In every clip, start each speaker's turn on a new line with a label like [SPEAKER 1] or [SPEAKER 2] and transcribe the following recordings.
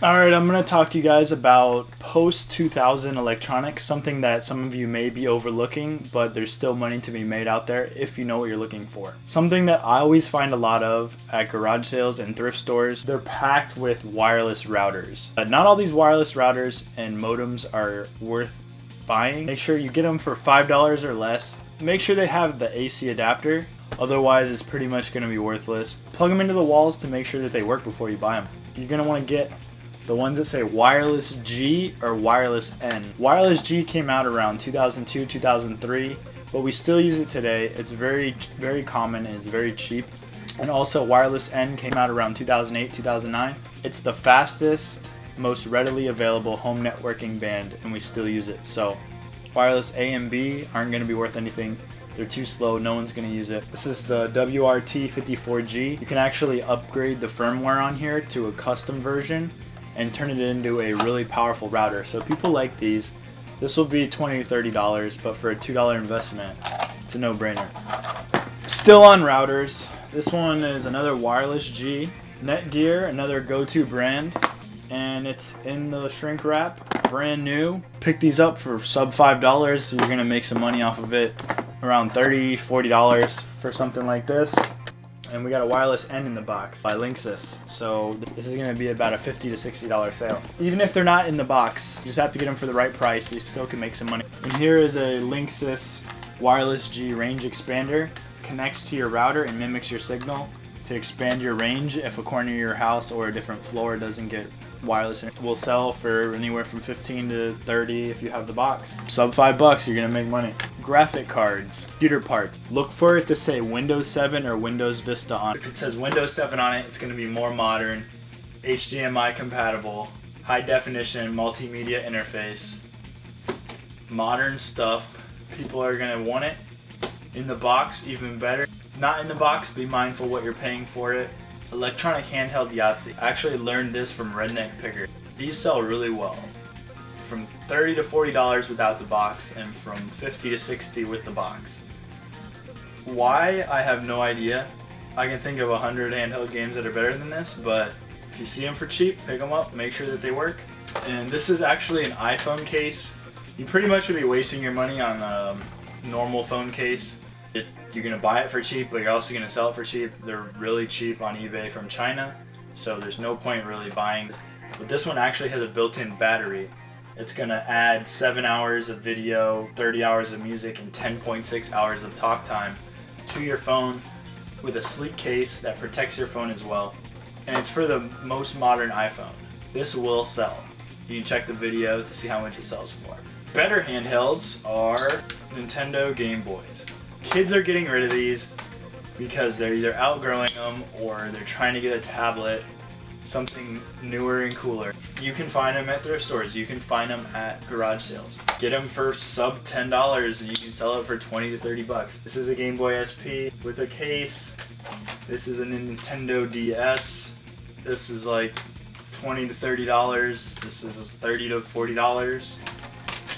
[SPEAKER 1] Alright, I'm going to talk to you guys about post-2000 electronics, something that some of you may be overlooking, but there's still money to be made out there if you know what you're looking for. Something that I always find a lot of at garage sales and thrift stores, they're packed with wireless routers. But not all these wireless routers and modems are worth buying. Make sure you get them for $5 or less. Make sure they have the AC adapter, otherwise it's pretty much going to be worthless. Plug them into the walls to make sure that they work before you buy them. You're going to want to get the ones that say wireless G or wireless N. Wireless G came out around 2002, 2003, but we still use it today. It's very common and it's very cheap. And also wireless N came out around 2008, 2009. It's the fastest, most readily available home networking band, and we still use it. So wireless A and B aren't going to be worth anything. They're too slow, no one's going to use it. This is the WRT54G. You can actually upgrade the firmware on here to a custom version and turn it into a really powerful router. So people like these. This will be $20 or $30, but for a $2 investment, it's a no-brainer. Still on routers, this one is another wireless G. Netgear, another go-to brand, and it's in the shrink wrap, brand new. Pick these up for sub $5, so you're gonna make some money off of it, around $30, $40 for something like this. And we got a wireless N in the box by Linksys, so this is going to be about a $50 to $60 sale. Even if they're not in the box, you just have to get them for the right price so you still can make some money. And here is a Linksys wireless G range expander. Connects to your router and mimics your signal to expand your range if a corner of your house or a different floor doesn't get wireless. It will sell for anywhere from $15 to $30 if you have the box. Sub $5, you're gonna make money. Graphic cards, computer parts. Look for it to say Windows 7 or Windows Vista on it. If it says Windows 7 on it, it's gonna be more modern, HDMI compatible, high definition, multimedia interface, modern stuff. People are gonna want it. In the box, even better. Not in the box, be mindful what you're paying for it. Electronic handheld Yahtzee. I actually learned this from Redneck Picker. These sell really well. From $30 to $40 without the box, and from $50 to $60 with the box. Why? I have no idea. I can think of 100 handheld games that are better than this, but if you see them for cheap, pick them up, make sure that they work. And this is actually an iPhone case. You pretty much would be wasting your money on a normal phone case. You're going to buy it for cheap, but you're also going to sell it for cheap. They're really cheap on eBay from China, so there's no point really buying. But this one actually has a built-in battery. It's going to add 7 hours of video, 30 hours of music, and 10.6 hours of talk time to your phone with a sleek case that protects your phone as well. And it's for the most modern iPhone. This will sell. You can check the video to see how much it sells for. Better handhelds are Nintendo Game Boys. Kids are getting rid of these because they're either outgrowing them or they're trying to get a tablet, something newer and cooler. You can find them at thrift stores. You can find them at garage sales. Get them for sub $10 and you can sell it for $20 to $30. This is a Game Boy SP with a case. This is a Nintendo DS. This is like $20 to $30. This is $30 to $40.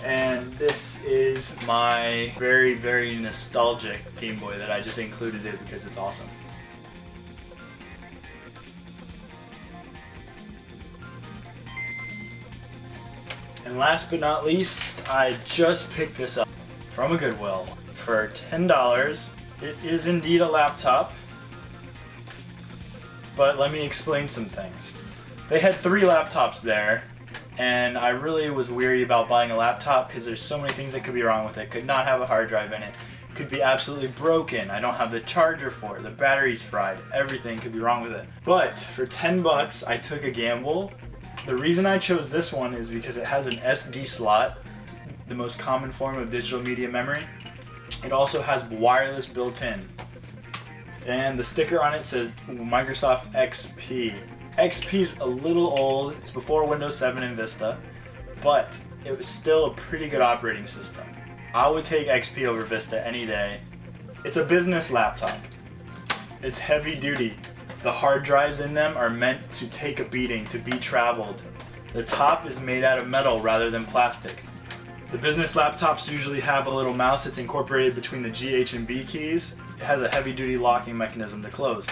[SPEAKER 1] And this is my very nostalgic Game Boy that I just included it because it's awesome. And last but not least, I just picked this up from a Goodwill for $10. It is indeed a laptop, but let me explain some things. They had 3 laptops there. And I really was weary about buying a laptop because there's so many things that could be wrong with it. Could not have a hard drive in it. Could be absolutely broken. I don't have the charger for it. The battery's fried. Everything could be wrong with it. But for $10, I took a gamble. The reason I chose this one is because it has an SD slot, the most common form of digital media memory. It also has wireless built in. And the sticker on it says Microsoft XP. XP's a little old, it's before Windows 7 and Vista, but it was still a pretty good operating system. I would take XP over Vista any day. It's a business laptop. It's heavy duty. The hard drives in them are meant to take a beating, to be traveled. The top is made out of metal rather than plastic. The business laptops usually have a little mouse that's incorporated between the G, H, and B keys. It has a heavy duty locking mechanism to close.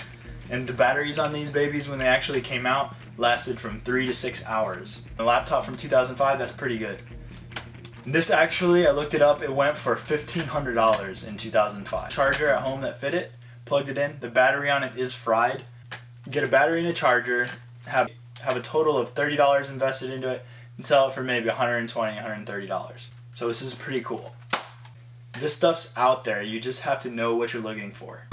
[SPEAKER 1] And the batteries on these babies when they actually came out lasted from 3 to 6 hours. A laptop from 2005, that's pretty good. This actually, I looked it up, it went for $1,500 in 2005. Charger at home that fit it, plugged it in, the battery on it is fried. Get a battery and a charger, have a total of $30 invested into it, and sell it for maybe $120, $130. So this is pretty cool. This stuff's out there, you just have to know what you're looking for.